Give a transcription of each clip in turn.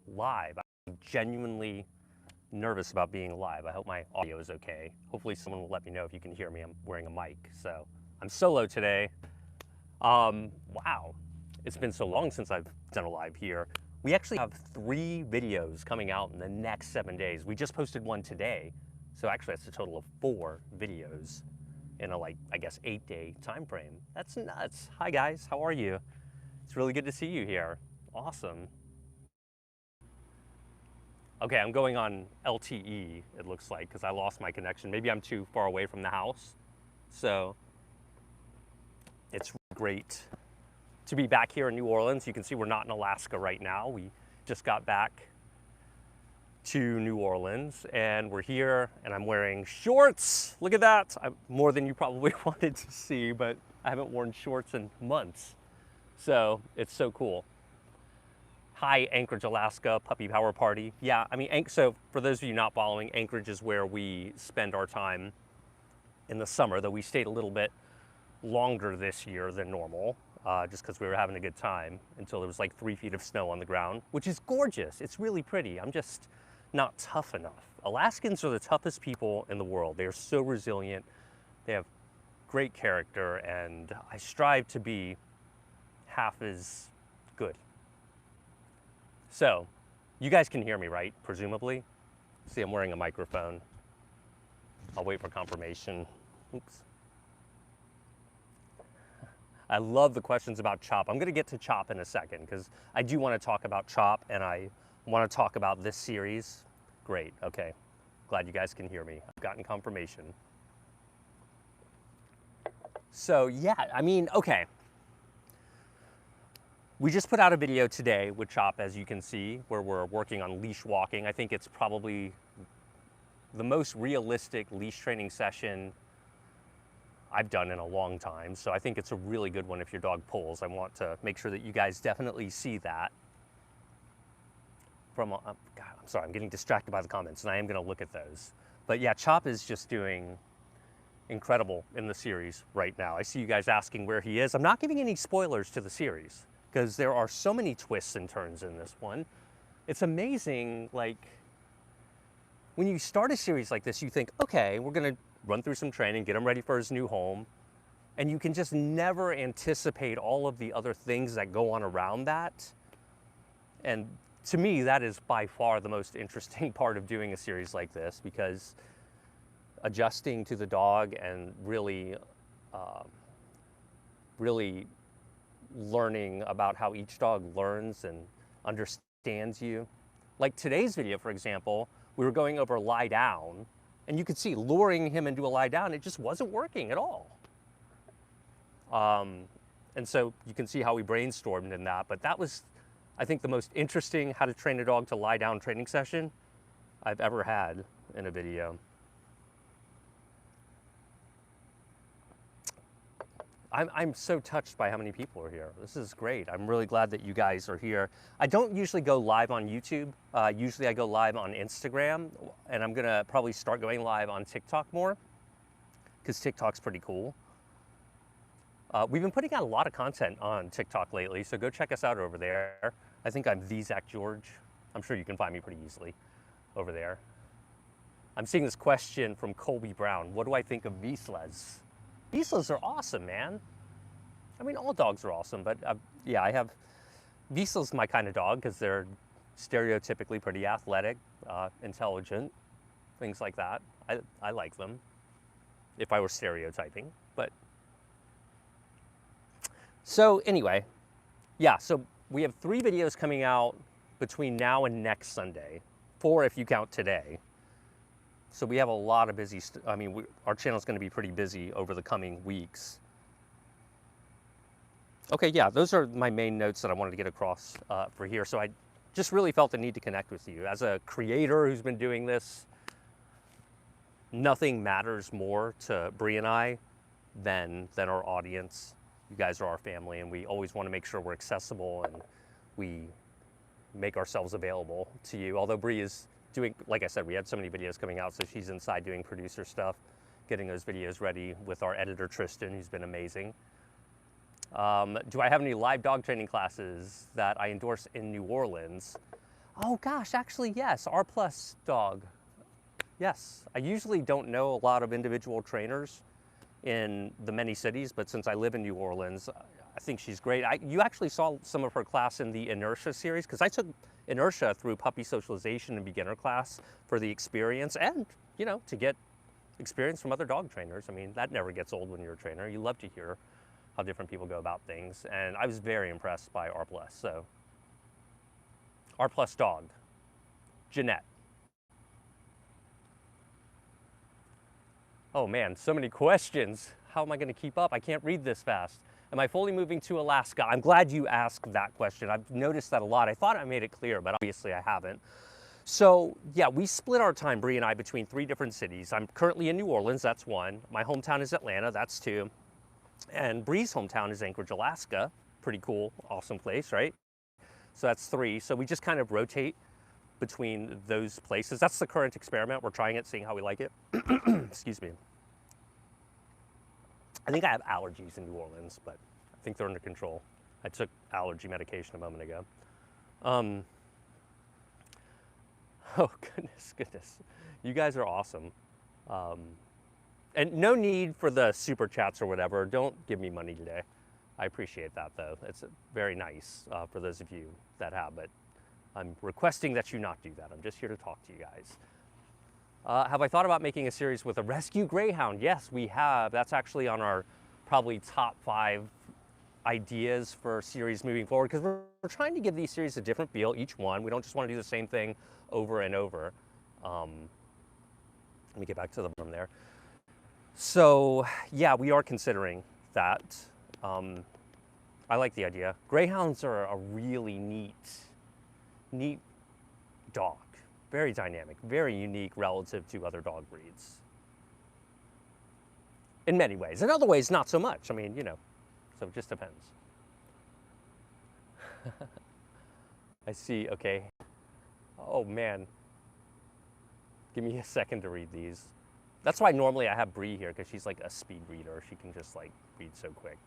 live. I'm genuinely nervous about being live. I hope my audio is okay. Hopefully someone will let me know if you can hear me. I'm wearing a mic, so I'm solo today. Wow, it's been so long since I've done a live here. We actually have 3 videos coming out in the next 7 days. We just posted one today, so actually that's a total of 4 videos in a, like, I guess 8-day time frame. That's nuts. Hi guys, how are you? It's really good to see you here. Awesome. Okay, I'm going on LTE, it looks like, because I lost my connection. Maybe I'm too far away from the house. So it's great to be back here in New Orleans. You can see we're not in Alaska right now. We just got back to New Orleans and we're here and I'm wearing shorts. Look at that. More than you probably wanted to see, but I haven't worn shorts in months. So it's so cool. Hi, Anchorage, Alaska, Puppy Power Party. Yeah, I mean, so for those of you not following, Anchorage is where we spend our time in the summer, though we stayed a little bit longer this year than normal, just because we were having a good time until there was like 3 feet of snow on the ground, which is gorgeous. It's really pretty. I'm just not tough enough. Alaskans are the toughest people in the world. They are so resilient. They have great character, and I strive to be half as good. So, you guys can hear me, right? Presumably. See, I'm wearing a microphone. I'll wait for confirmation. Oops. I love the questions about Chop. I'm going to get to Chop in a second because I do want to talk about Chop and I want to talk about this series. Great. Okay. Glad you guys can hear me. I've gotten confirmation. So, yeah, I mean, okay. We just put out a video today with Chop, as you can see, where we're working on leash walking. I think it's probably the most realistic leash training session I've done in a long time. So I think it's a really good one if your dog pulls. I want to make sure that you guys definitely see that. God, I'm sorry, I'm getting distracted by the comments and I am going to look at those. But yeah, Chop is just doing incredible in the series right now. I see you guys asking where he is. I'm not giving any spoilers to the series because there are so many twists and turns in this one. It's amazing, like, when you start a series like this, you think, okay, we're gonna run through some training, get him ready for his new home, and you can just never anticipate all of the other things that go on around that. And to me, that is by far the most interesting part of doing a series like this, because adjusting to the dog and really learning about how each dog learns and understands you. Like today's video, for example, we were going over lie down, and you could see luring him into a lie down, it just wasn't working at all. And so you can see how we brainstormed in that, but that was, I think, the most interesting how to train a dog to lie down training session I've ever had in a video. I'm so touched by how many people are here. This is great. I'm really glad that you guys are here. I don't usually go live on YouTube. Usually I go live on Instagram, and I'm gonna probably start going live on TikTok more because TikTok's pretty cool. We've been putting out a lot of content on TikTok lately, so go check us out over there. I think I'm the Zach George. I'm sure you can find me pretty easily over there. I'm seeing this question from Colby Brown. What do I think of Vizslas? Vizslas are awesome, man. I mean, all dogs are awesome, but yeah, I have Vizslas my kind of dog because they're stereotypically pretty athletic, intelligent, things like that. I like them if I were stereotyping, but. So anyway, yeah, so we have 3 videos coming out between now and next Sunday, 4 if you count today. So we have a lot of busy, our channel's gonna be pretty busy over the coming weeks. Okay, yeah, those are my main notes that I wanted to get across for here. So I just really felt the need to connect with you. As a creator who's been doing this, nothing matters more to Bree and I than our audience. You guys are our family, and we always wanna make sure we're accessible and we make ourselves available to you. Although Bree is doing, like I said, we had so many videos coming out, so she's inside doing producer stuff, getting those videos ready with our editor, Tristan, who's been amazing. Do I have any live dog training classes that I endorse in New Orleans? Oh gosh, actually, yes, R plus dog. Yes, I usually don't know a lot of individual trainers in the many cities, but since I live in New Orleans, I think she's great. You actually saw some of her class in the Inertia series, because I took Inertia through puppy socialization and beginner class for the experience and, you know, to get experience from other dog trainers. I mean, that never gets old when you're a trainer. You love to hear how different people go about things. And I was very impressed by R+. So R+ dog, Jeanette. Oh man, so many questions. How am I going to keep up? I can't read this fast. Am I fully moving to Alaska? I'm glad you asked that question. I've noticed that a lot. I thought I made it clear, but obviously I haven't. So yeah, we split our time, Bree and I, between 3 different cities. I'm currently in New Orleans, that's 1. My hometown is Atlanta, that's 2. And Bree's hometown is Anchorage, Alaska. Pretty cool, awesome place, right? So that's 3. So we just kind of rotate between those places. That's the current experiment. We're trying it, seeing how we like it. Excuse me. I think I have allergies in New Orleans, but I think they're under control. I took allergy medication a moment ago. Oh, goodness. You guys are awesome. And no need for the super chats or whatever. Don't give me money today. I appreciate that, though. It's very nice for those of you that have, but I'm requesting that you not do that. I'm just here to talk to you guys. Have I thought about making a series with a rescue greyhound? Yes, we have. That's actually on our probably top 5 ideas for series moving forward, because we're trying to give these series a different feel, each one. We don't just want to do the same thing over and over. Let me get back to the bottom there. So yeah, we are considering that. I like the idea. Greyhounds are a really neat dog. Very dynamic, very unique relative to other dog breeds. In many ways. In other ways, not so much. I mean, you know, so it just depends. I see, okay. Oh man. Give me a second to read these. That's why normally I have Bree here, because she's like a speed reader. She can just like read so quick.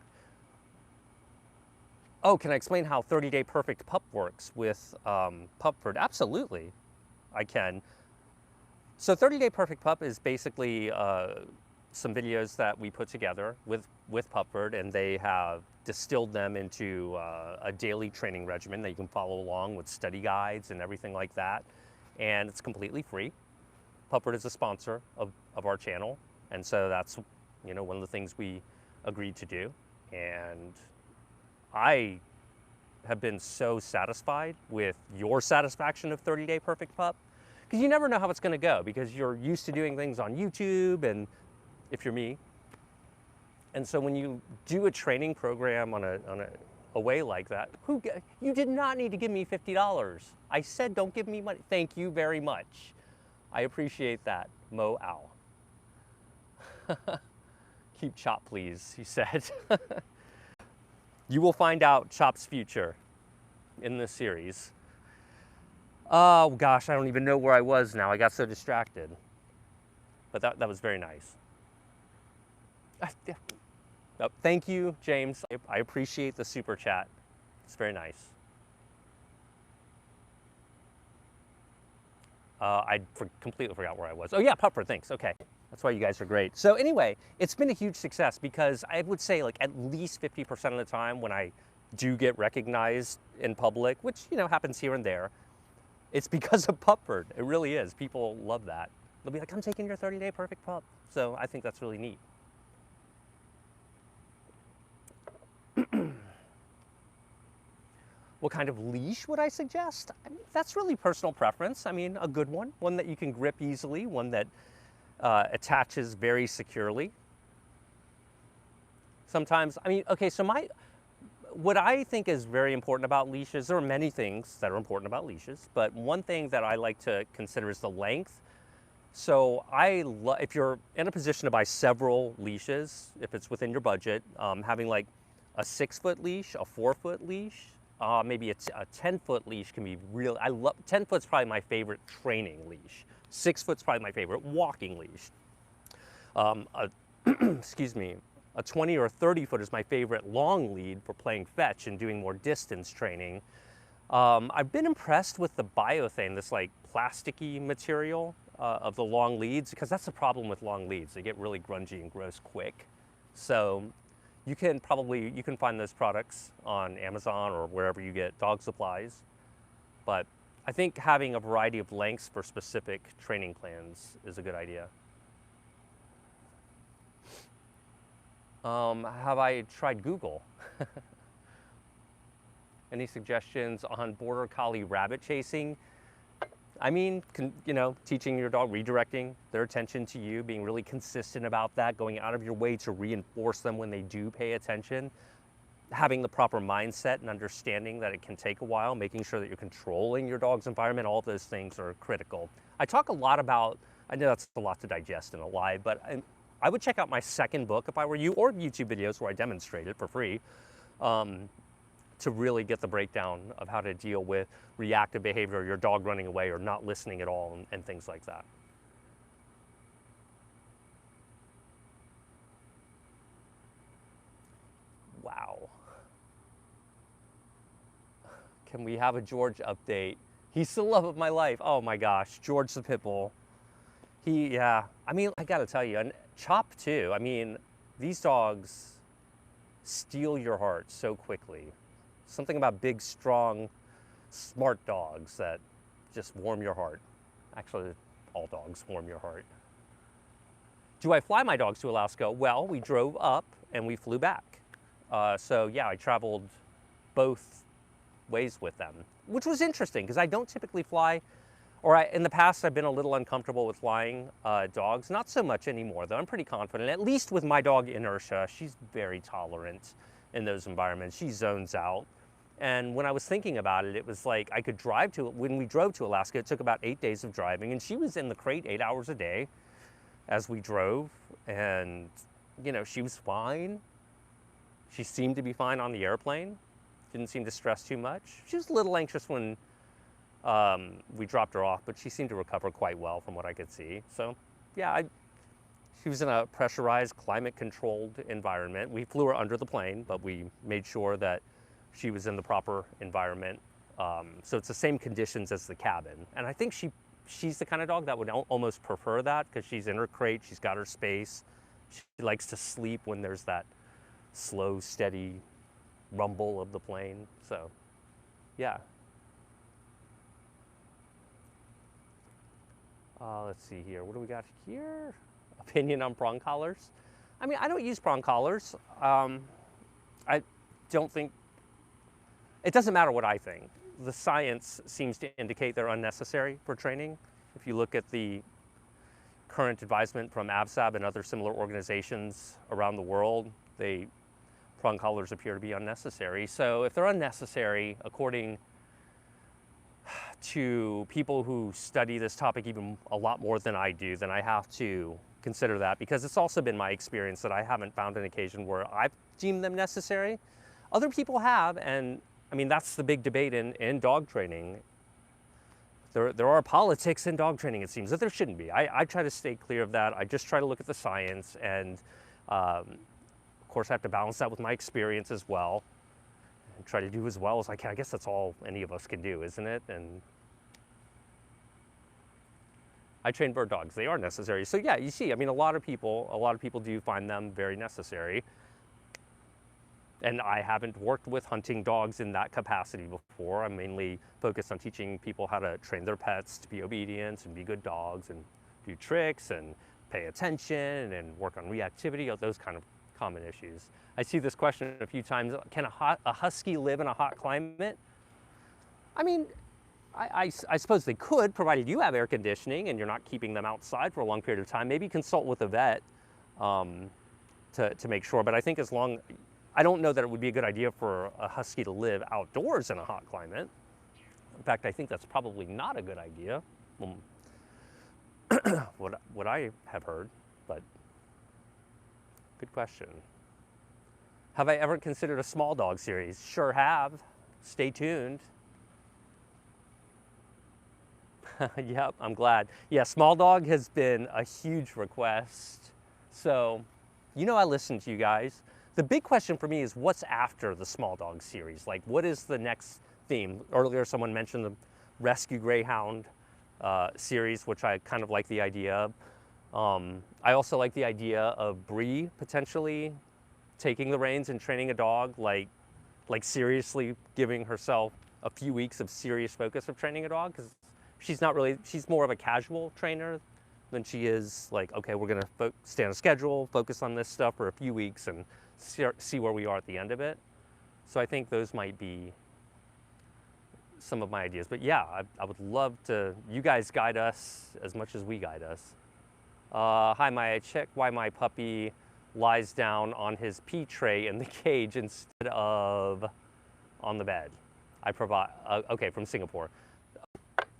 Oh, can I explain how 30-Day Perfect Pup works with Pupford? Absolutely, I can. So 30-Day Perfect Pup is basically some videos that we put together with Pupford, and they have distilled them into a daily training regimen that you can follow along with study guides and everything like that. And it's completely free. Pupford is a sponsor of our channel, and so that's, you know, one of the things we agreed to do. And I have been so satisfied with your satisfaction of 30-Day Perfect Pup, because you never know how it's going to go, because you're used to doing things on YouTube, and if you're me. And so when you do a training program on a way like that, you did not need to give me $50. I said don't give me money. Thank you very much. I appreciate that, Mo Owl. Keep Chop, please, he said. You will find out Chop's future in this series. Oh gosh, I don't even know where I was now. I got so distracted. But that was very nice. Oh, thank you, James. I appreciate the super chat. It's very nice. I completely forgot where I was. Oh yeah, Pupford, thanks, okay. That's why you guys are great. So anyway, it's been a huge success, because I would say like at least 50% of the time when I do get recognized in public, which, you know, happens here and there, it's because of Pupford. It really is. People love that. They'll be like, I'm taking your 30-Day Perfect Pup. So I think that's really neat. What kind of leash would I suggest? I mean, that's really personal preference. I mean, a good one that you can grip easily, one that attaches very securely. Sometimes, I mean, okay, so what I think is very important about leashes, there are many things that are important about leashes, but one thing that I like to consider is the length. So if you're in a position to buy several leashes, if it's within your budget, having like a 6-foot leash, a 4-foot leash, maybe a 10-foot leash can be real. 10 foot's probably my favorite training leash. 6 foot's probably my favorite walking leash. Excuse me, a 20 or 30 foot is my favorite long lead for playing fetch and doing more distance training. I've been impressed with the biothane, this like plasticky material of the long leads, because that's the problem with long leads. They get really grungy and gross quick. So you can find those products on Amazon or wherever you get dog supplies. But I think having a variety of lengths for specific training plans is a good idea. Have I tried Google? Any suggestions on border collie rabbit chasing? I mean, teaching your dog, redirecting their attention to you, being really consistent about that, going out of your way to reinforce them when they do pay attention, having the proper mindset and understanding that it can take a while, making sure that you're controlling your dog's environment, all of those things are critical. I talk a lot about, I know that's a lot to digest in a live, but I would check out my second book if I were you, or YouTube videos where I demonstrate it for free, to really get the breakdown of how to deal with reactive behavior, your dog running away or not listening at all, and things like that. Wow. Can we have a George update? He's the love of my life. Oh my gosh, George the pit bull. Yeah, I mean, I gotta tell you, and Chop too. I mean, these dogs steal your heart so quickly. Something about big, strong, smart dogs that just warm your heart. Actually, all dogs warm your heart. Do I fly my dogs to Alaska? Well, we drove up and we flew back. So yeah, I traveled both ways with them, which was interesting because I don't typically fly, in the past I've been a little uncomfortable with flying dogs. Not so much anymore though. I'm pretty confident, at least with my dog Inertia. She's very tolerant in those environments. She zones out. And when I was thinking about it, it was like I could drive to, when we drove to Alaska, it took about 8 days of driving, and she was in the crate 8 hours a day as we drove, and she was fine. She seemed to be fine on the airplane. Didn't seem to stress too much. She was a little anxious when we dropped her off, but she seemed to recover quite well from what I could see. So yeah, she was in a pressurized, climate-controlled environment. We flew her under the plane, but we made sure that she was in the proper environment. So it's the same conditions as the cabin. And I think she's the kind of dog that would almost prefer that because she's in her crate, she's got her space. She likes to sleep when there's that slow, steady rumble of the plane. So, yeah. Let's see here. What do we got here? Opinion on prong collars. I mean, I don't use prong collars. I don't think, it doesn't matter what I think. The science seems to indicate they're unnecessary for training. If you look at the current advisement from AVSAB and other similar organizations around the world, prong collars appear to be unnecessary. So if they're unnecessary, according to people who study this topic even a lot more than I do, then I have to consider that, because it's also been my experience that I haven't found an occasion where I've deemed them necessary. Other people have, and I mean, that's the big debate in dog training. There are politics in dog training, it seems, that there shouldn't be. I try to stay clear of that. I just try to look at the science, and of course I have to balance that with my experience as well, and try to do as well as I can. I guess that's all any of us can do, isn't it? And I train bird dogs. They are necessary. So yeah, you see, I mean, a lot of people do find them very necessary. And I haven't worked with hunting dogs in that capacity before. I'm mainly focused on teaching people how to train their pets to be obedient and be good dogs and do tricks and pay attention and work on reactivity, those kind of common issues. I see this question a few times. Can a husky live in a hot climate? I mean, I suppose they could, provided you have air conditioning and you're not keeping them outside for a long period of time. Maybe consult with a vet to make sure. But I think I don't know that it would be a good idea for a husky to live outdoors in a hot climate. In fact, I think that's probably not a good idea, what I have heard, but good question. Have I ever considered a small dog series? Sure have. Stay tuned. Yep, I'm glad. Yeah, small dog has been a huge request. So, I listen to you guys. The big question for me is what's after the small dog series? Like, what is the next theme. Earlier, someone mentioned the Rescue Greyhound series, which I kind of like the idea of. I also like the idea of Bree potentially taking the reins and training a dog, like seriously giving herself a few weeks of serious focus of training a dog, because she's more of a casual trainer than she is like, okay, we're gonna stay on a schedule, focus on this stuff for a few weeks and see where we are at the end of it. So I think those might be some of my ideas. But yeah, I would love to, you guys guide us as much as we guide us. Hi, Maya, check why my puppy lies down on his pee tray in the cage instead of on the bed. I provide, okay, from Singapore.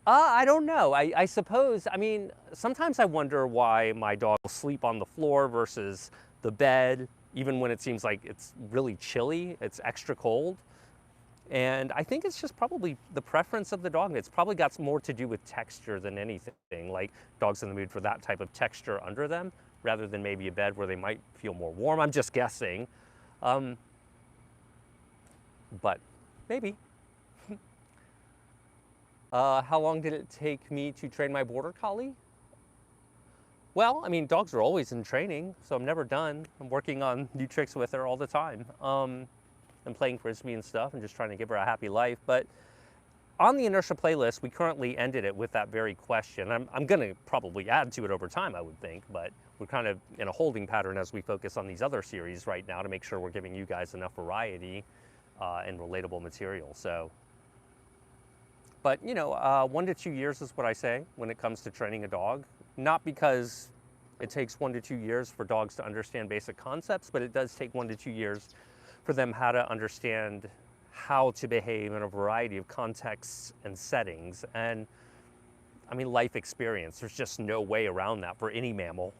I don't know. I suppose, I mean, sometimes I wonder why my dog will sleep on the floor versus the bed, even when it seems like it's really chilly, it's extra cold. And I think it's just probably the preference of the dog. It's probably got more to do with texture than anything, like dogs in the mood for that type of texture under them, rather than maybe a bed where they might feel more warm. I'm just guessing. But maybe. How long did it take me to train my border collie? Well, I mean, dogs are always in training, so I'm never done. I'm working on new tricks with her all the time. And playing Frisbee and stuff and just trying to give her a happy life. But on the Inertia playlist, we currently ended it with that very question. I'm going to probably add to it over time, I would think, but we're kind of in a holding pattern as we focus on these other series right now to make sure we're giving you guys enough variety and relatable material. So, but you know, 1 to 2 years is what I say when it comes to training a dog. Not because it takes 1 to 2 years for dogs to understand basic concepts, but it does take 1 to 2 years for them how to understand how to behave in a variety of contexts and settings. And I mean, life experience, there's just no way around that for any mammal.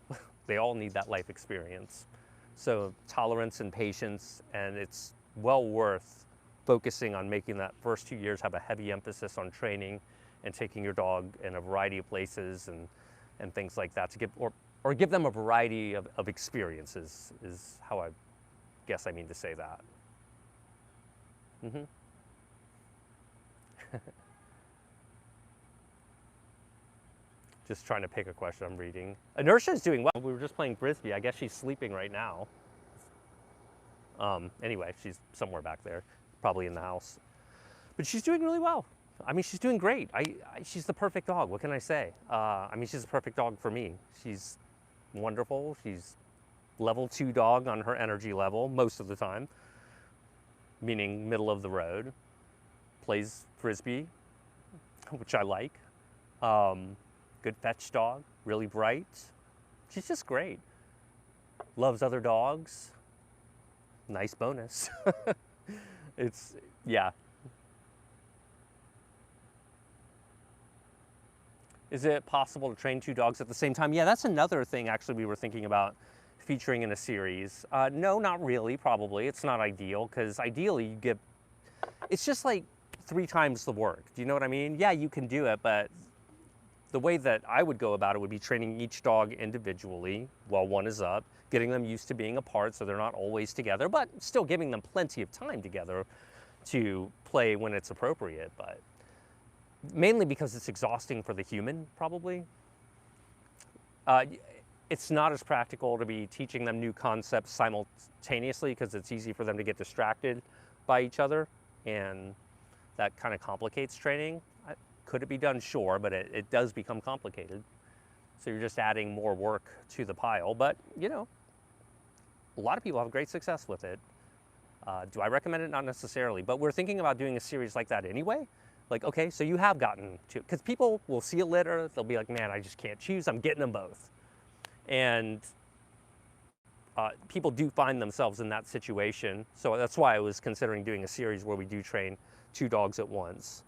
They all need that life experience. So tolerance and patience, and it's well worth focusing on making that first 2 years have a heavy emphasis on training and taking your dog in a variety of places and things like that to give, or give them a variety of experiences is how I guess I mean to say that. Just trying to pick a question I'm reading. Inertia is doing well. We were just playing Frisbee. I guess she's sleeping right now. Anyway, she's somewhere back there, probably in the house. But she's doing really well. I mean, she's doing great. She's the perfect dog. What can I say? I mean, she's the perfect dog for me. She's wonderful. She's level 2 dog on her energy level most of the time, meaning middle of the road. Plays Frisbee, which I like. Good fetch dog, really bright. She's just great. Loves other dogs. Nice bonus. It's, yeah. Is it possible to train 2 dogs at the same time? Yeah, that's another thing actually we were thinking about featuring in a series. No, not really, probably. It's not ideal, because ideally you get, it's just like 3 times the work. Do you know what I mean? Yeah, you can do it, but the way that I would go about it would be training each dog individually while one is up, getting them used to being apart so they're not always together, but still giving them plenty of time together to play when it's appropriate. But mainly because it's exhausting for the human, probably. It's not as practical to be teaching them new concepts simultaneously because it's easy for them to get distracted by each other, and that kind of complicates training. Could it be done? Sure, but it does become complicated. So you're just adding more work to the pile, but you know, a lot of people have great success with it. Do I recommend it? Not necessarily, but we're thinking about doing a series like that anyway. Like, okay, so you have gotten to, because people will see a litter, they'll be like, man, I just can't choose, I'm getting them both. And people do find themselves in that situation. So that's why I was considering doing a series where we do train 2 dogs at once.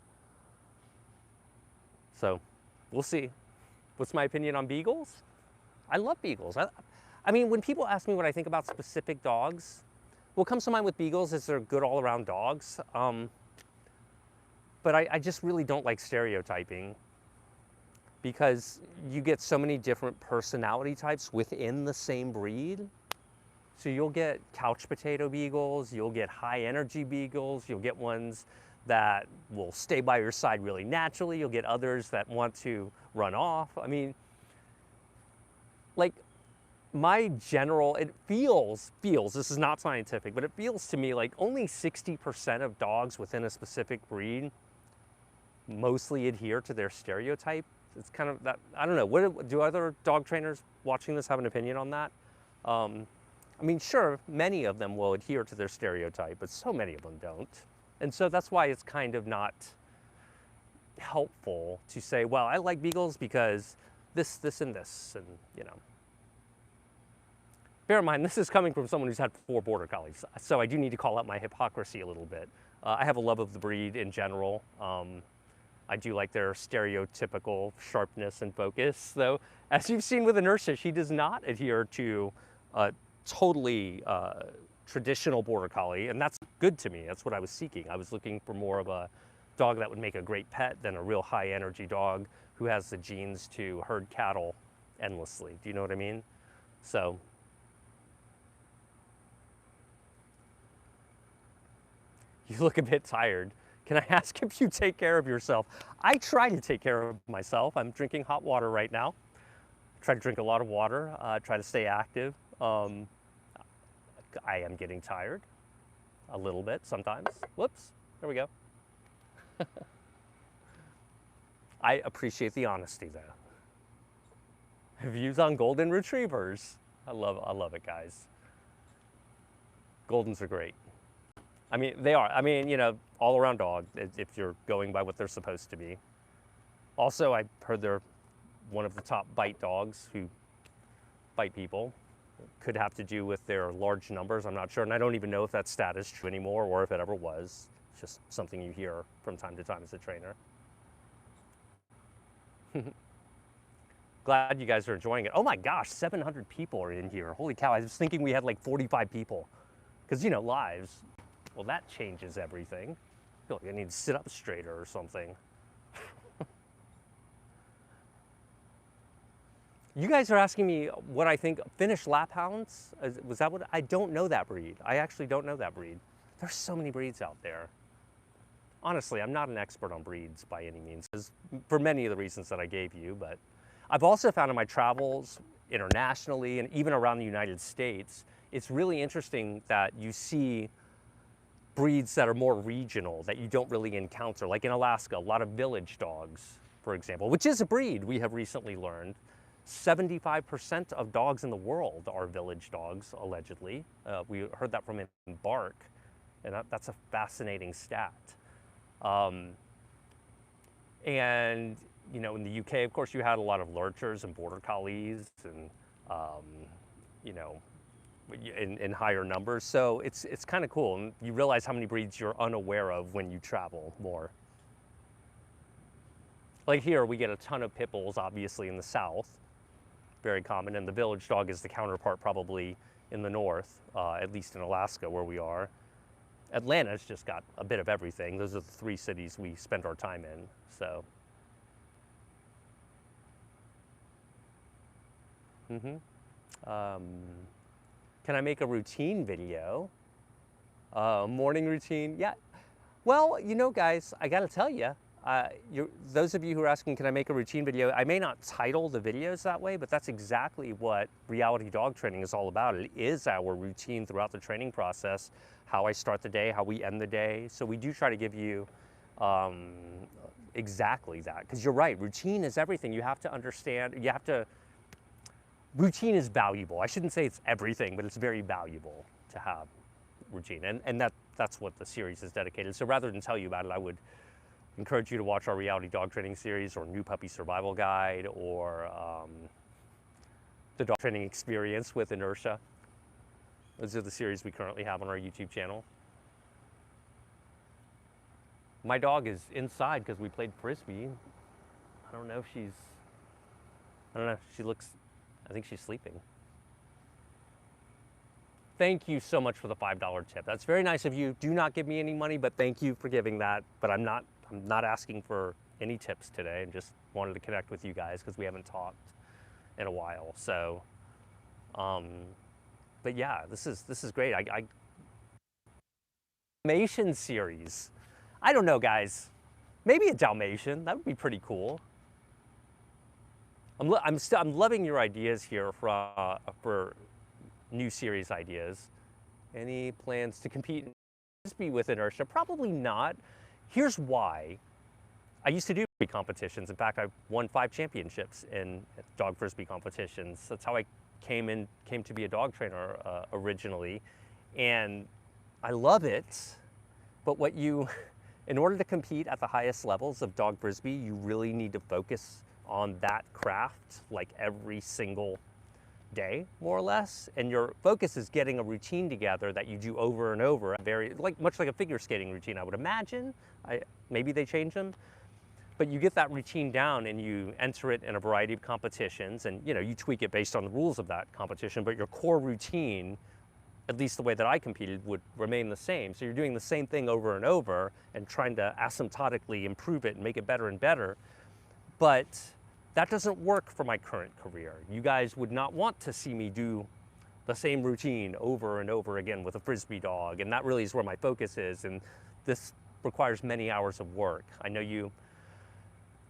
So we'll see. What's my opinion on beagles? I love beagles. I mean, when people ask me what I think about specific dogs, what comes to mind with beagles is they're good all-around dogs. But I just really don't like stereotyping, because you get so many different personality types within the same breed. So you'll get couch potato beagles, you'll get high energy beagles, you'll get ones that will stay by your side really naturally. You'll get others that want to run off. I mean, like it feels, this is not scientific, but it feels to me like only 60% of dogs within a specific breed mostly adhere to their stereotype. It's kind of that, I don't know, what do other dog trainers watching this have an opinion on that? I mean, sure, many of them will adhere to their stereotype, but so many of them don't. And so that's why it's kind of not helpful to say, well, I like beagles because this, and this, and you know. Bear in mind, this is coming from someone who's had 4 border collies, so I do need to call out my hypocrisy a little bit. I have a love of the breed in general. I do like their stereotypical sharpness and focus, though. As you've seen with Inertia, she does not adhere to a totally traditional border collie, and that's good to me. That's what I was seeking. I was looking for more of a dog that would make a great pet than a real high energy dog who has the genes to herd cattle endlessly. Do you know what I mean? So. You look a bit tired. Can I ask if you take care of yourself? I try to take care of myself. I'm drinking hot water right now. Try to drink a lot of water, try to stay active. I am getting tired a little bit sometimes. Whoops, there we go. I appreciate the honesty though. Views on golden retrievers. I love it, guys. Goldens are great. I mean, they are. I mean, you know, all around dog, if you're going by what they're supposed to be. Also, I heard they're one of the top bite dogs who bite people. Could have to do with their large numbers, I'm not sure. And I don't even know if that stat is true anymore or if it ever was. It's just something you hear from time to time as a trainer. Glad you guys are enjoying it. Oh my gosh, 700 people are in here. Holy cow, I was thinking we had like 45 people. Because, you know, lives. Well, that changes everything. I feel like I need to sit up straighter or something. You guys are asking me what I think Finnish lap hounds, was that what? I don't know that breed. I actually don't know that breed. There's so many breeds out there. Honestly, I'm not an expert on breeds by any means, for many of the reasons that I gave you, but I've also found in my travels internationally and even around the United States, it's really interesting that you see breeds that are more regional that you don't really encounter. Like in Alaska, a lot of village dogs, for example, which is a breed we have recently learned. 75% of dogs in the world are village dogs, allegedly. We heard that from Bark, and that's a fascinating stat. And, you know, in the UK, of course, you had a lot of lurchers and border collies and, you know, in higher numbers. So it's kind of cool. And you realize how many breeds you're unaware of when you travel more. Like here, we get a ton of pit bulls, obviously, in the south. Very common. And the village dog is the counterpart probably in the north, at least in Alaska where we are. Atlanta's just got a bit of everything. Those are the 3 cities we spend our time in. So. Can I make a routine video? Morning routine? Yeah. Well, you know, guys, I gotta tell you, those of you who are asking, can I make a routine video? I may not title the videos that way, but that's exactly what reality dog training is all about. It is our routine throughout the training process, how I start the day, how we end the day. So we do try to give you exactly that, because you're right, routine is everything. You have to understand, routine is valuable. I shouldn't say it's everything, but it's very valuable to have routine. And that's what the series is dedicated. So rather than tell you about it, I would encourage you to watch our reality dog training series or new puppy survival guide or the dog training experience with Inertia. Those are the series we currently have on our YouTube channel. My dog is inside because we played Frisbee. I don't know if she looks, I think she's sleeping. Thank you so much for the $5 tip. That's very nice of you. Do not give me any money, but thank you for giving that. But I'm not asking for any tips today. I just wanted to connect with you guys because we haven't talked in a while. So, but yeah, this is great. Animation series. I don't know, guys. Maybe a Dalmatian. That would be pretty cool. I'm loving your ideas here for new series ideas. Any plans to compete in Frisbee with Inertia? Probably not. Here's why. I used to do Frisbee competitions. In fact, I won 5 championships in dog Frisbee competitions. That's how I came to be a dog trainer originally. And I love it, but in order to compete at the highest levels of dog Frisbee, you really need to focus on that craft like every single day, more or less. And your focus is getting a routine together that you do over and over, much like a figure skating routine, I would imagine. Maybe they change them. But you get that routine down and you enter it in a variety of competitions, and you tweak it based on the rules of that competition, but your core routine, at least the way that I competed, would remain the same. So you're doing the same thing over and over and trying to asymptotically improve it and make it better and better. But that doesn't work for my current career. You guys would not want to see me do the same routine over and over again with a Frisbee dog, and that really is where my focus is, and this requires many hours of work. I know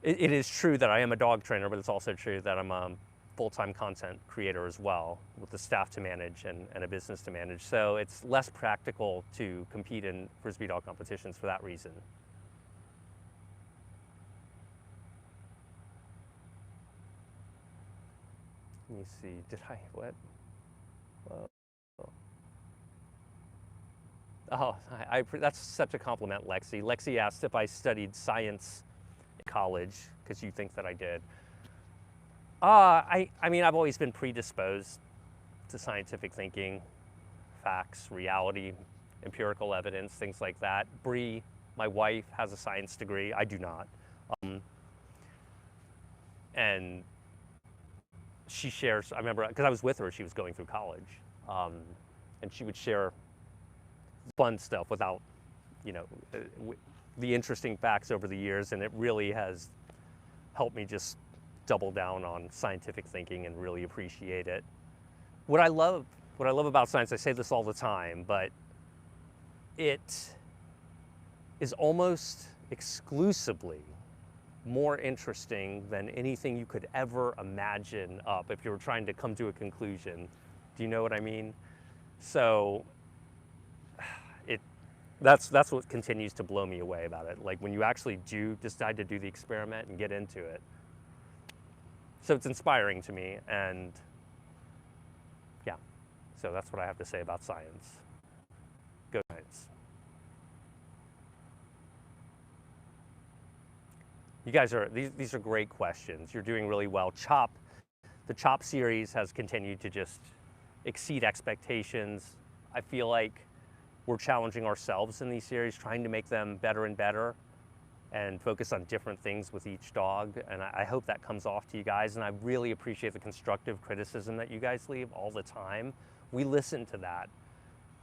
it is true that I am a dog trainer, but it's also true that I'm a full-time content creator as well, with a staff to manage and a business to manage. So it's less practical to compete in Frisbee dog competitions for that reason. Let me see, what? Oh, that's such a compliment, Lexi. Lexi asked if I studied science in college, because you think that I did. I mean, I've always been predisposed to scientific thinking, facts, reality, empirical evidence, things like that. Bree, my wife, has a science degree. I do not. And she shares, I remember, because I was with her, she was going through college, and she would share fun stuff without, the interesting facts over the years, and it really has helped me just double down on scientific thinking and really appreciate it. What I love about science, I say this all the time, but it is almost exclusively more interesting than anything you could ever imagine up if you were trying to come to a conclusion. Do you know what I mean? So that's what continues to blow me away about it. Like when you actually do decide to do the experiment and get into it. So it's inspiring to me, and yeah, so that's what I have to say about science. Go science. You guys these are great questions. You're doing really well. The Chop series has continued to just exceed expectations. I feel like we're challenging ourselves in these series, trying to make them better and better and focus on different things with each dog. And I hope that comes off to you guys. And I really appreciate the constructive criticism that you guys leave all the time. We listen to that.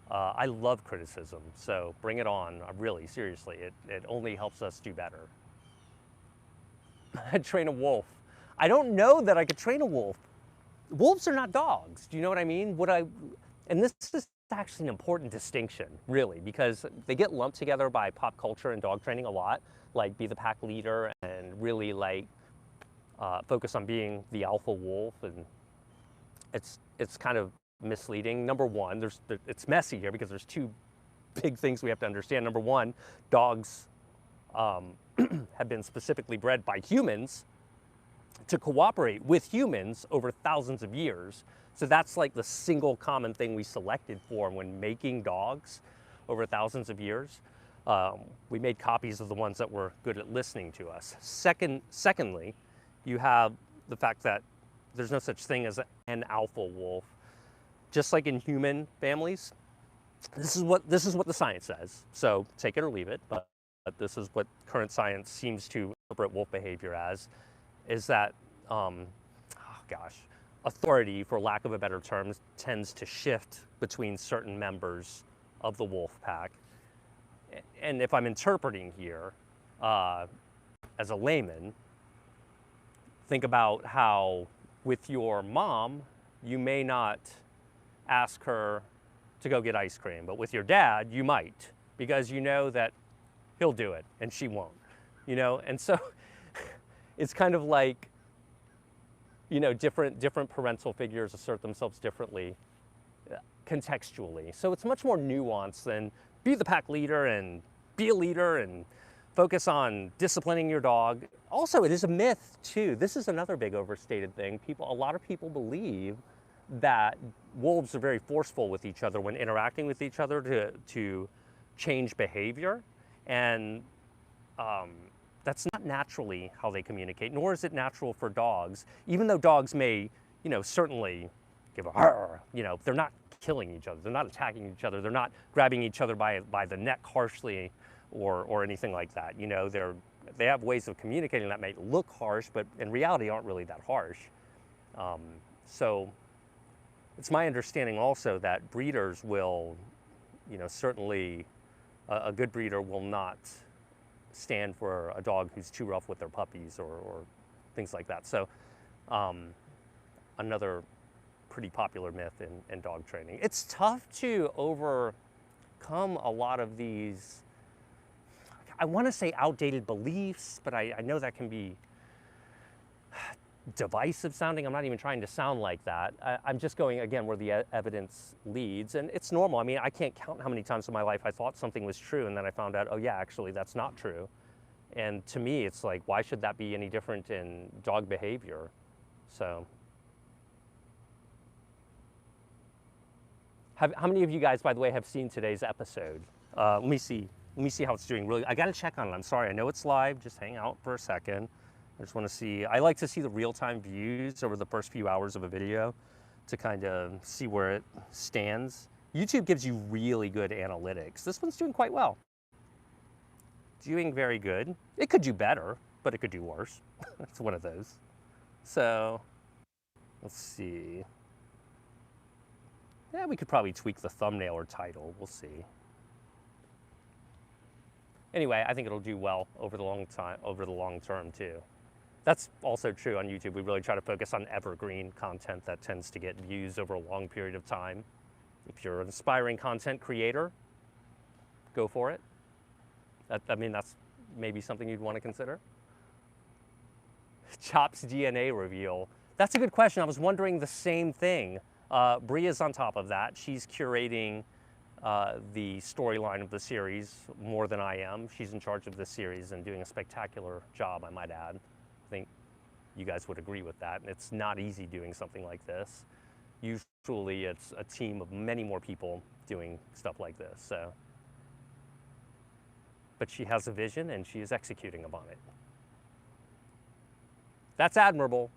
I love criticism, so bring it on. Really, seriously, it only helps us do better. I'd train a wolf. I don't know that I could train a wolf. Wolves are not dogs. Do you know what I mean? And this is actually an important distinction, really, because they get lumped together by pop culture and dog training a lot, like be the pack leader and really focus on being the alpha wolf, and it's kind of misleading. Number one, it's messy here because there's two big things we have to understand. Number one, dogs have been specifically bred by humans to cooperate with humans over thousands of years. So that's like the single common thing we selected for when making dogs over thousands of years. We made copies of the ones that were good at listening to us. Secondly, you have the fact that there's no such thing as an alpha wolf. Just like in human families, this is what the science says. So take it or leave it, but this is what current science seems to interpret wolf behavior as, is that, authority, for lack of a better term, tends to shift between certain members of the wolf pack. And if I'm interpreting here, as a layman, think about how with your mom, you may not ask her to go get ice cream, but with your dad, you might, because you know that he'll do it and she won't, you know? And so it's kind of like, you know, different parental figures assert themselves differently contextually. So it's much more nuanced than be the pack leader and be a leader and focus on disciplining your dog. Also, it is a myth too. This is another big overstated thing. A lot of people believe that wolves are very forceful with each other when interacting with each other to change behavior. And that's not naturally how they communicate, nor is it natural for dogs. Even though dogs may, you know, certainly give a "Arr," you know, they're not killing each other, they're not attacking each other, they're not grabbing each other by the neck harshly or anything like that. You know, they have ways of communicating that may look harsh, but in reality aren't really that harsh. So it's my understanding also that breeders will, you know, certainly a good breeder will not stand for a dog who's too rough with their puppies or things like that. So another pretty popular myth in dog training. It's tough to overcome a lot of these, I want to say outdated beliefs, but I know that can be divisive sounding. I'm not even trying to sound like that. I'm just going, again, where the evidence leads, and it's normal. I mean, I can't count how many times in my life I thought something was true, and then I found out, oh yeah, actually that's not true. And to me, it's like, why should that be any different in dog behavior? So, how many of you guys, by the way, have seen today's episode? Let me see how it's doing. Really, I got to check on it. I'm sorry. I know it's live. Just hang out for a second. I just want to see. I like to see the real-time views over the first few hours of a video to kind of see where it stands. YouTube gives you really good analytics. This one's doing quite well. Doing very good. It could do better, but it could do worse. It's one of those. So, let's see. Yeah, we could probably tweak the thumbnail or title. We'll see. Anyway, I think it'll do well over the long term too. That's also true on YouTube. We really try to focus on evergreen content that tends to get views over a long period of time. If you're an aspiring content creator, go for it. I mean, that's maybe something you'd want to consider. Chop's DNA reveal. That's a good question. I was wondering the same thing. Bria's on top of that. She's curating the storyline of the series more than I am. She's in charge of this series and doing a spectacular job, I might add. I think you guys would agree with that. It's not easy doing something like this. Usually it's a team of many more people doing stuff like this. So, but she has a vision and she is executing upon it. That's admirable.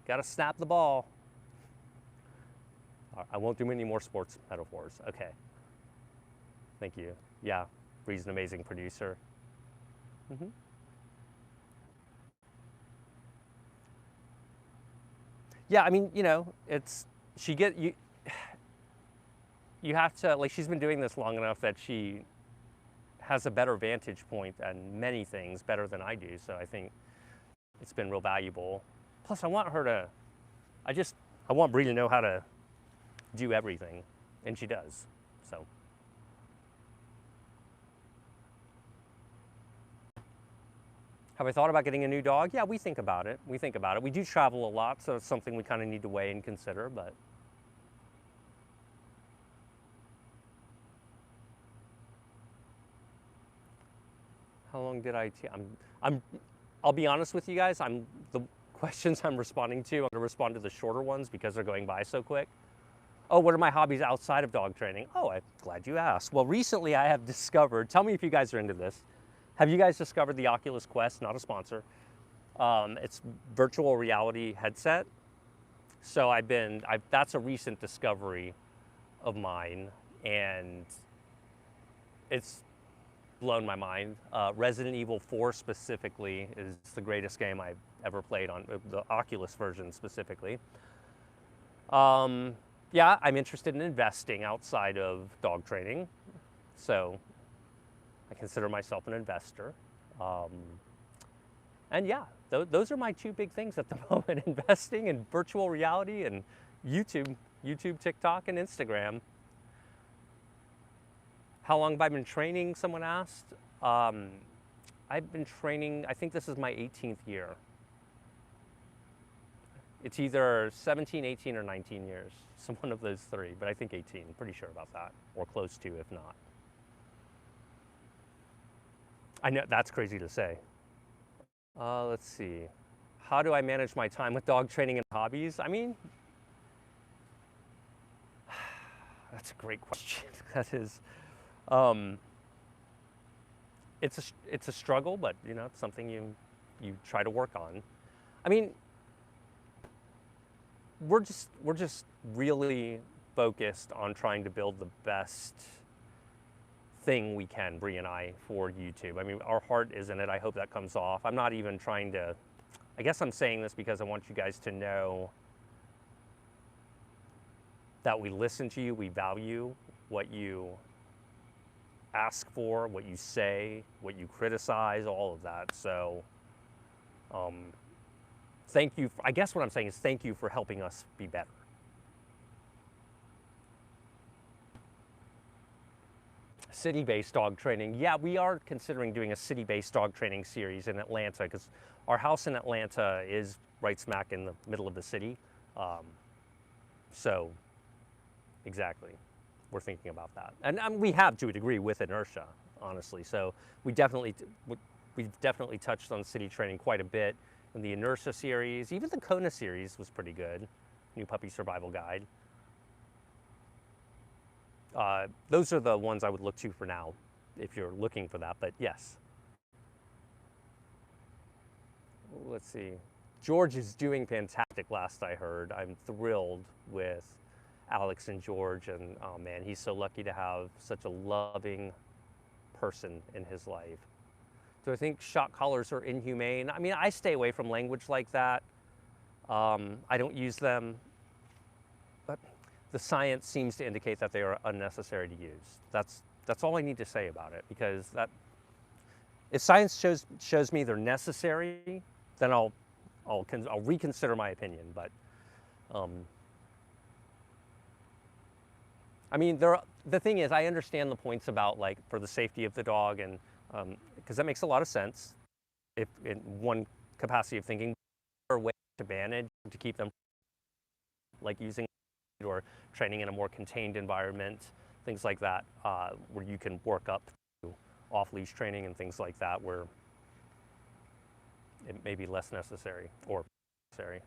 Got to snap the ball. I won't do any more sports metaphors. Okay. Thank you. Yeah, Bree's an amazing producer. Mm-hmm. Yeah, I mean, you know, you have to, like, she's been doing this long enough that she has a better vantage point on many things, better than I do. So I think it's been real valuable. Plus, I want Bree to know how to do everything, and she does. So, have I thought about getting a new dog? Yeah, we think about it. We do travel a lot, so it's something we kind of need to weigh and consider, but how long did I take? I'll be honest with you guys, the questions I'm responding to, I'm gonna respond to the shorter ones because they're going by so quick. Oh, what are my hobbies outside of dog training? Oh, I'm glad you asked. Well, recently I have discovered, tell me if you guys are into this. Have you guys discovered the Oculus Quest? Not a sponsor. It's virtual reality headset. So that's a recent discovery of mine, and it's blown my mind. Resident Evil 4 specifically is the greatest game I've ever played on the Oculus version specifically. Yeah, I'm interested in investing outside of dog training, so I consider myself an investor. And yeah, those are my two big things at the moment: investing in virtual reality and YouTube, TikTok, and Instagram. How long have I been training, someone asked. I've been training, I think this is my 18th year. It's either 17, 18, or 19 years. So one of those three, but I think 18, pretty sure about that, or close to, if not. I know, that's crazy to say. Let's see. How do I manage my time with dog training and hobbies? I mean, that's a great question. That is, it's a struggle, but you know, it's something you try to work on. I mean, we're just really focused on trying to build the best thing we can, Bree and I, for YouTube. I mean, our heart is in it. I hope that comes off. I'm not even trying to, I guess I'm saying this because I want you guys to know that we listen to you, we value what you ask for, what you say, what you criticize, all of that. So, thank you. I guess what I'm saying is thank you for helping us be better. City-based dog training. Yeah, we are considering doing a city-based dog training series in Atlanta because our house in Atlanta is right smack in the middle of the city. So, exactly, we're thinking about that. And we have to a degree with Inertia, honestly. So we've definitely touched on city training quite a bit in the Inertia series. Even the Kona series was pretty good. New Puppy Survival Guide. Those are the ones I would look to for now, if you're looking for that, but yes. Let's see. George is doing fantastic last I heard. I'm thrilled with Alex and George, and oh man, he's so lucky to have such a loving person in his life. Do I think shock collars are inhumane? I mean, I stay away from language like that. I don't use them, but the science seems to indicate that they are unnecessary to use. That's all I need to say about it, because that if science shows me they're necessary, then I'll reconsider my opinion. But I mean, the thing is, I understand the points about like for the safety of the dog, and because that makes a lot of sense. If in one capacity of thinking, or way to manage to keep them like using or training in a more contained environment, things like that, where you can work up to off-leash training and things like that, where it may be less necessary or necessary.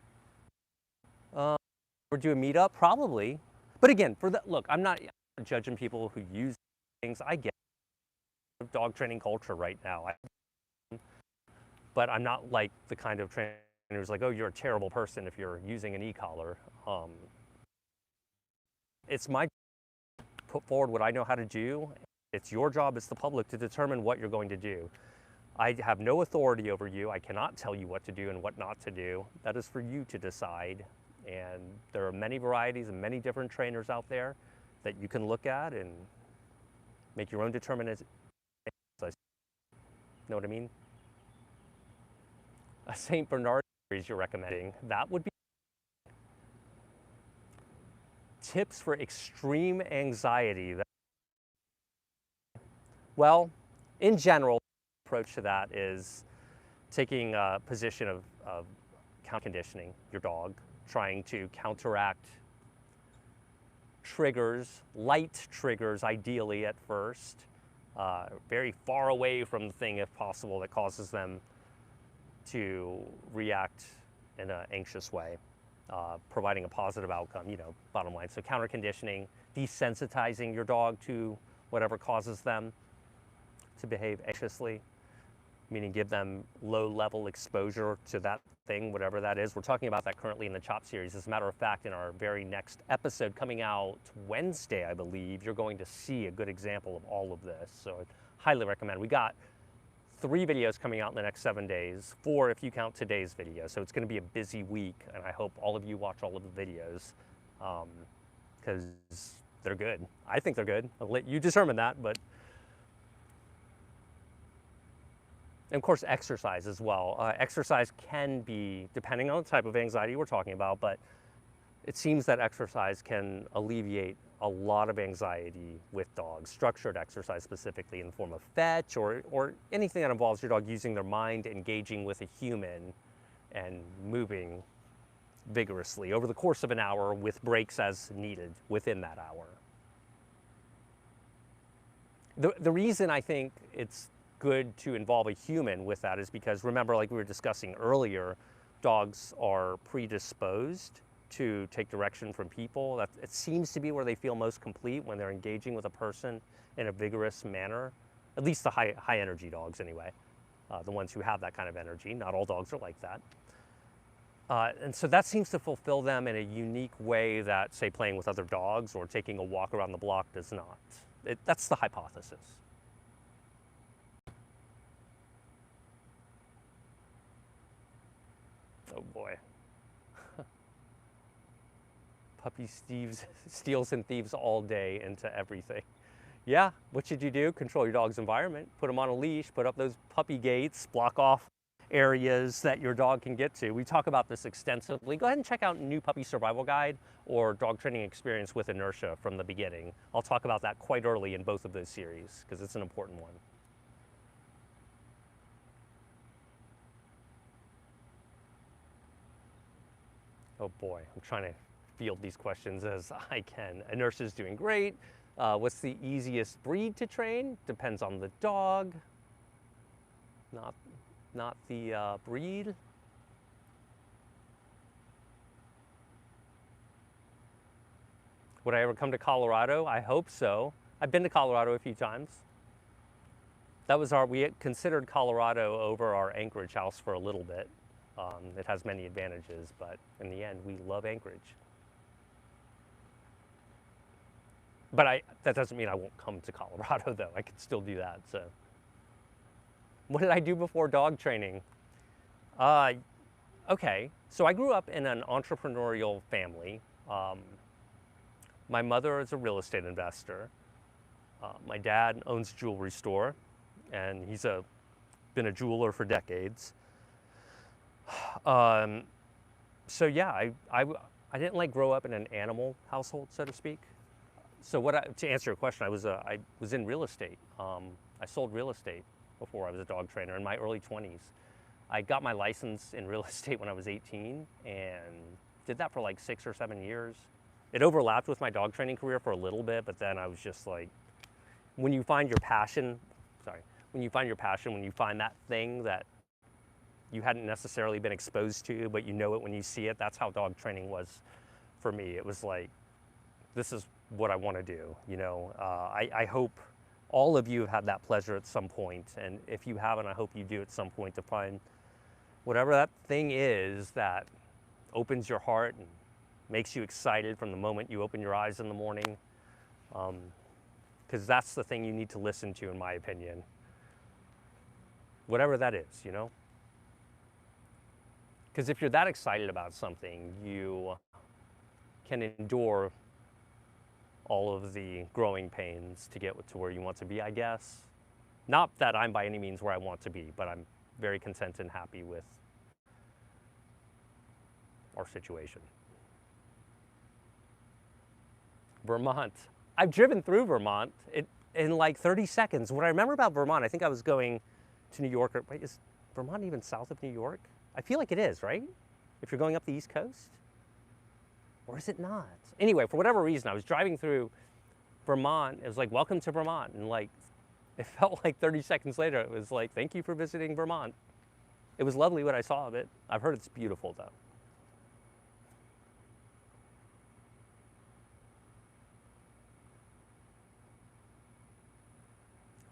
Or do a meetup, probably. But again, look, I'm not judging people who use things. I get dog training culture right now, but I'm not like the kind of trainer who's like, oh, you're a terrible person if you're using an e-collar. It's my put forward what I know how to do. It's your job as the public to determine what you're going to do. I have no authority over you. I cannot tell you what to do and what not to do. That is for you to decide. And there are many varieties and many different trainers out there that you can look at and make your own determination. Know what I mean? A St. Bernard series you're recommending, that would be tips for extreme anxiety. Well, in general, the approach to that is taking a position of conditioning your dog, trying to counteract triggers, light triggers ideally at first, very far away from the thing if possible that causes them to react in an anxious way, providing a positive outcome, you know, bottom line. So counter conditioning, desensitizing your dog to whatever causes them to behave anxiously, meaning give them low level exposure to that thing, whatever that is. We're talking about that currently in the CHOP series. As a matter of fact, in our very next episode coming out Wednesday, I believe, you're going to see a good example of all of this. So I'd highly recommend. We got 3 videos coming out in the next 7 days, 4 if you count today's video. So it's going to be a busy week, and I hope all of you watch all of the videos because they're good. I think they're good. I'll let you determine that, but and of course, exercise as well. Exercise can be, depending on the type of anxiety we're talking about, but it seems that exercise can alleviate a lot of anxiety with dogs, structured exercise specifically in the form of fetch or anything that involves your dog using their mind, engaging with a human, and moving vigorously over the course of an hour with breaks as needed within that hour. The reason I think it's good to involve a human with that is because, remember, like we were discussing earlier, dogs are predisposed to take direction from people. That it seems to be where they feel most complete, when they're engaging with a person in a vigorous manner. At least the high energy dogs, anyway. The ones who have that kind of energy. Not all dogs are like that. And so that seems to fulfill them in a unique way that, say, playing with other dogs or taking a walk around the block does not. That's the hypothesis. Oh boy. Puppy steals and thieves all day into everything. Yeah, what should you do? Control your dog's environment. Put them on a leash, put up those puppy gates, block off areas that your dog can get to. We talk about this extensively. Go ahead and check out New Puppy Survival Guide or Dog Training Experience with Inertia from the beginning. I'll talk about that quite early in both of those series because it's an important one. Oh boy, I'm trying to field these questions as I can. Inertia's doing great. What's the easiest breed to train? Depends on the dog, not the breed. Would I ever come to Colorado? I hope so. I've been to Colorado a few times. That was we had considered Colorado over our Anchorage house for a little bit. It has many advantages, but in the end, we love Anchorage. But that doesn't mean I won't come to Colorado, though. I could still do that. So, what did I do before dog training? Okay, so I grew up in an entrepreneurial family. My mother is a real estate investor. My dad owns a jewelry store, and he's been a jeweler for decades. So yeah, I didn't like grow up in an animal household, so to speak. So to answer your question, I was in real estate. I sold real estate before I was a dog trainer in my early 20s. I got my license in real estate when I was 18 and did that for like 6 or 7 years. It overlapped with my dog training career for a little bit, but then I was just like, when you find your passion, when you find that thing that you hadn't necessarily been exposed to, but you know it when you see it, that's how dog training was for me. It was like, this is what I want to do. You know, I hope all of you have had that pleasure at some point, and if you haven't, I hope you do at some point, to find whatever that thing is that opens your heart and makes you excited from the moment you open your eyes in the morning, because that's the thing you need to listen to, in my opinion. Whatever that is, you know? Because if you're that excited about something, you can endure all of the growing pains to get to where you want to be, I guess. Not that I'm by any means where I want to be, but I'm very content and happy with our situation. Vermont. I've driven through Vermont in like 30 seconds. What I remember about Vermont, I think I was going to New York. Wait, is Vermont even south of New York? I feel like it is, right? If you're going up the East Coast? Or is it not? Anyway, for whatever reason, I was driving through Vermont. It was like, welcome to Vermont. And like, it felt like 30 seconds later, it was like, thank you for visiting Vermont. It was lovely what I saw of it. I've heard it's beautiful, though.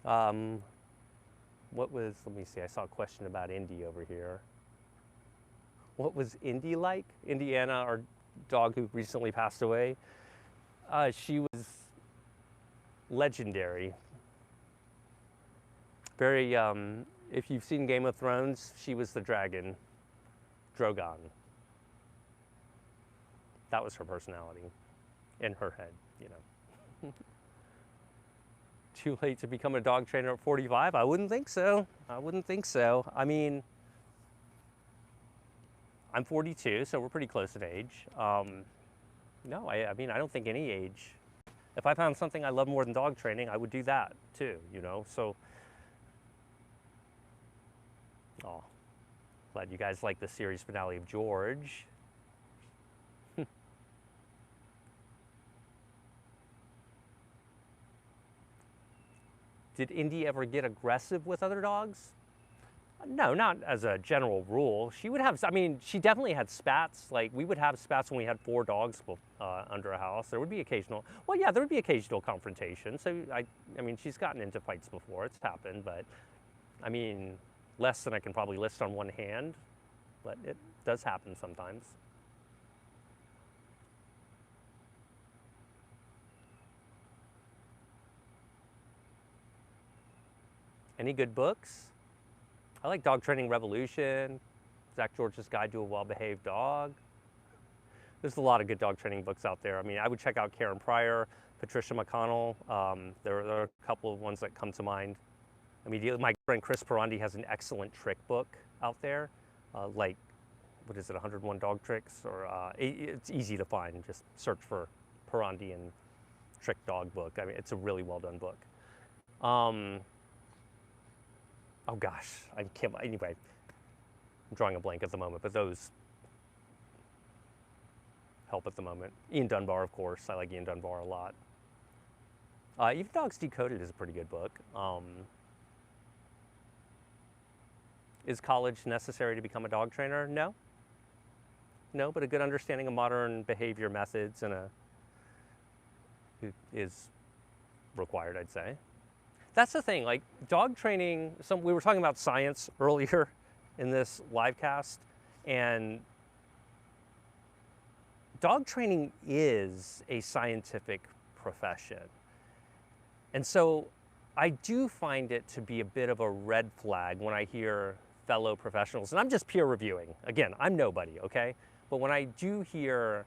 Let me see, I saw a question about Indy over here. What was Indy like? Indiana, our dog who recently passed away. She was legendary. Very, if you've seen Game of Thrones, she was the dragon, Drogon. That was her personality in her head, you know. Too late to become a dog trainer at 45? I wouldn't think so. I wouldn't think so. I mean, I'm 42, so we're pretty close in age. No, I mean, I don't think any age If I found something I love more than dog training, I would do that too, you know? So, oh, glad you guys like the series finale of George. Did Indy ever get aggressive with other dogs? No, not as a general rule. She would have, I mean, she definitely had spats. Like, we would have spats when we had 4 dogs under a house. There would be occasional, well, yeah, there would be occasional confrontation. So, I mean, she's gotten into fights before. It's happened, but I mean, less than I can probably list on one hand, but it does happen sometimes. Any good books? I like Dog Training Revolution, Zach George's Guide to a Well-Behaved Dog. There's a lot of good dog training books out there. I mean, I would check out Karen Pryor, Patricia McConnell. There are a couple of ones that come to mind immediately. My friend Chris Perandi has an excellent trick book out there, like, what is it, 101 Dog Tricks? Or it's easy to find. Just search for Perandi and Trick Dog Book. I mean, it's a really well done book. Oh gosh, I can't, anyway, I'm drawing a blank at the moment, but those help at the moment. Ian Dunbar, of course. I like Ian Dunbar a lot. Even Dogs Decoded is a pretty good book. Is college necessary to become a dog trainer? No. No, but a good understanding of modern behavior methods is required, I'd say. That's the thing, like dog training, we were talking about science earlier in this live cast, and dog training is a scientific profession. And so I do find it to be a bit of a red flag when I hear fellow professionals, and I'm just peer reviewing. Again, I'm nobody, okay? But when I do hear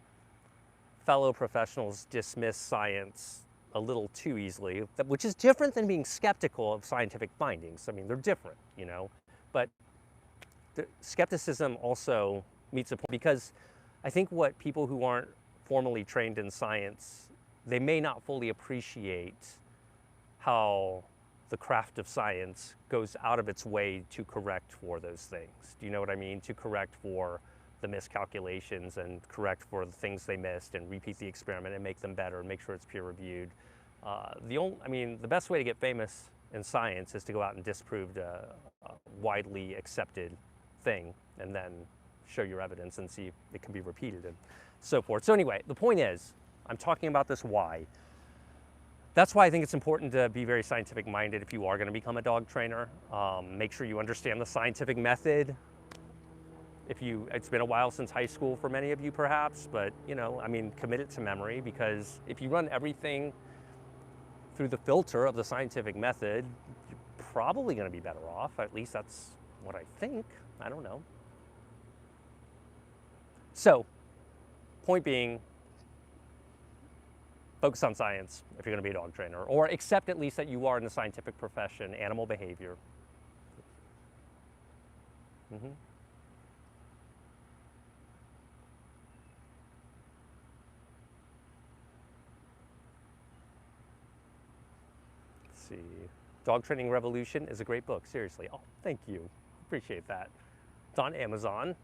fellow professionals dismiss science a little too easily, which is different than being skeptical of scientific findings. I mean, they're different, you know, but the skepticism also meets a point, because I think what people who aren't formally trained in science, they may not fully appreciate how the craft of science goes out of its way to correct for those things. Do you know what I mean? To correct for the miscalculations and correct for the things they missed and repeat the experiment and make them better and make sure it's peer reviewed. I mean, the best way to get famous in science is to go out and disprove a widely accepted thing and then show your evidence and see if it can be repeated and so forth. So anyway, the point is, I'm talking about this why. That's why I think it's important to be very scientific minded if you are going to become a dog trainer. Make sure you understand the scientific method. It's been a while since high school for many of you perhaps, but you know, I mean, commit it to memory, because if you run everything through the filter of the scientific method, you're probably going to be better off. At least that's what I think. I don't know. So, point being, focus on science if you're going to be a dog trainer, or accept at least that you are in the scientific profession, animal behavior. Mm-hmm. See, Dog Training Revolution is a great book, seriously. Oh, thank you. Appreciate that. It's on Amazon.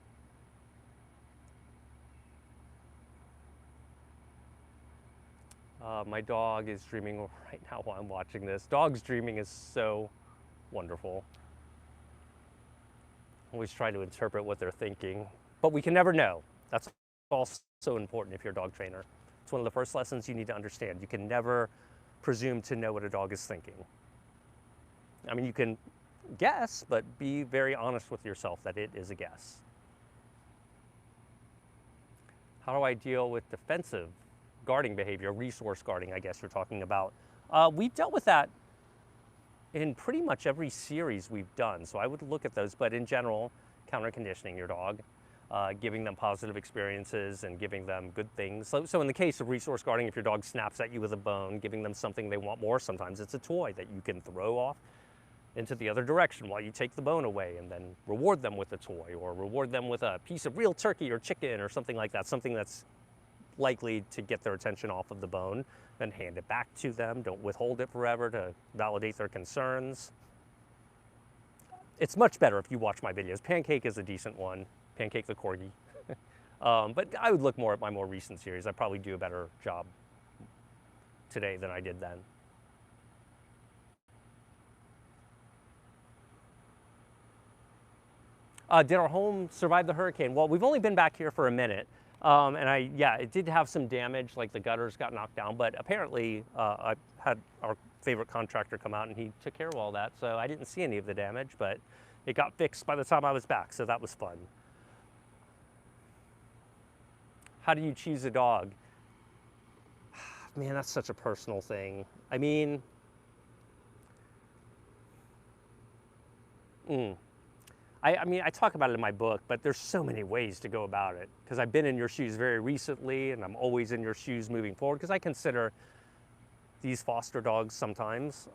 My dog is dreaming right now while I'm watching this. Dogs dreaming is so wonderful. Always try to interpret what they're thinking, but we can never know. That's also important if you're a dog trainer. It's one of the first lessons you need to understand. You can never presume to know what a dog is thinking. I mean, you can guess, but be very honest with yourself that it is a guess. How do I deal with defensive guarding behavior, resource guarding, I guess you're talking about? We've dealt with that in pretty much every series we've done, so I would look at those, but in general, counter conditioning your dog, giving them positive experiences and giving them good things. So in the case of resource guarding, if your dog snaps at you with a bone, giving them something they want more, sometimes it's a toy that you can throw off into the other direction while you take the bone away, and then reward them with a toy, or reward them with a piece of real turkey or chicken or something like that, something that's likely to get their attention off of the bone, then hand it back to them. Don't withhold it forever to validate their concerns. It's much better if you watch my videos. Pancake is a decent one. Pancake the corgi. But I would look more at my more recent series. I probably do a better job today than I did then. Did our home survive the hurricane? Well, we've only been back here for a minute. And yeah, it did have some damage, like the gutters got knocked down, but apparently I had our favorite contractor come out and he took care of all that. So I didn't see any of the damage, but it got fixed by the time I was back. So that was fun. How do you choose a dog? Man, that's such a personal thing. I mean, I talk about it in my book, but there's so many ways to go about it because I've been in your shoes very recently and I'm always in your shoes moving forward because I consider these foster dogs sometimes.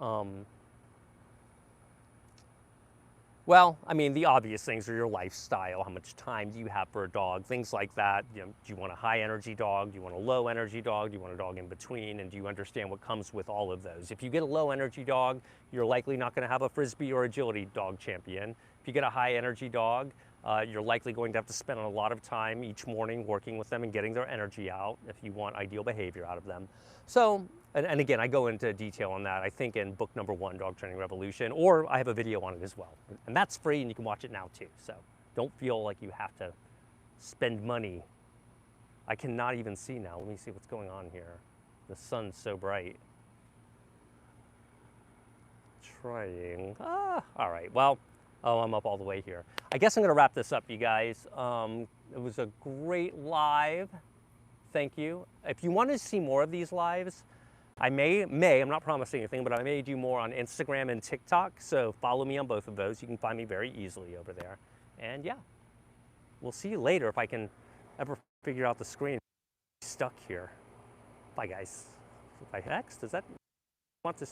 Well, I mean, the obvious things are your lifestyle, how much time do you have for a dog, things like that. You know, do you want a high energy dog? Do you want a low energy dog? Do you want a dog in between? And do you understand what comes with all of those? If you get a low energy dog, you're likely not going to have a Frisbee or agility dog champion. If you get a high energy dog, you're likely going to have to spend a lot of time each morning working with them and getting their energy out if you want ideal behavior out of them. So, and again, I go into detail on that, I think in book number 1, Dog Training Revolution, or I have a video on it as well. And that's free and you can watch it now too. So don't feel like you have to spend money. I cannot even see now. Let me see what's going on here. The sun's so bright. Trying. All right, well, oh, I'm up all the way here. I guess I'm gonna wrap this up, you guys. It was a great live. Thank you. If you want to see more of these lives, I may, I'm not promising anything, but I may do more on Instagram and TikTok. So follow me on both of those. You can find me very easily over there. And yeah, we'll see you later if I can ever figure out the screen. I'm stuck here. Bye guys. If I X, does that want to